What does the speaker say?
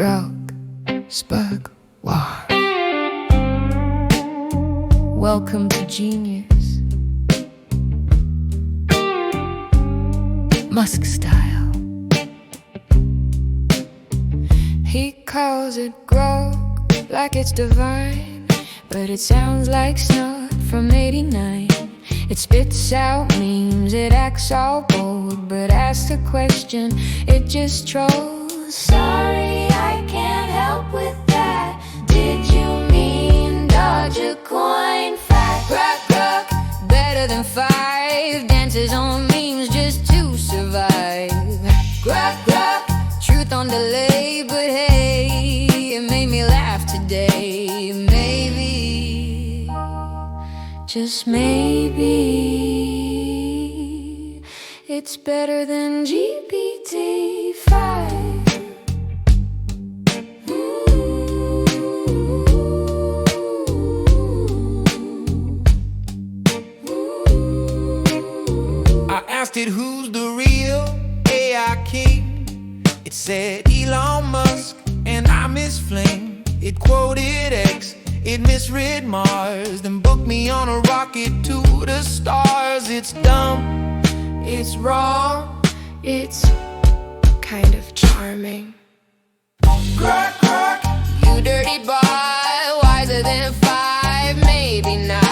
Grok, Spug, War. Welcome to genius, Musk style. He calls it Grok like it's divine, but it sounds like snot from '89. It spits out memes, it acts all bold, but asks a question, it just trolls. Sorry, I can't help with that. Did you mean dodge a coin? Fact, Grok, Grok, better than 5 dances on memes just to survive. Grok, Grok, truth on delay, but hey, it made me laugh today. Maybe, just maybe, it's better than GPT-5. I asked it who's the real AI king. It said Elon Musk, and I misflamed. It quoted X, it misread Mars, then booked me on a rocket to the stars. It's dumb, it's wrong, It's kind of charming. Grok, Grok, You dirty boy, wiser than 5, maybe not.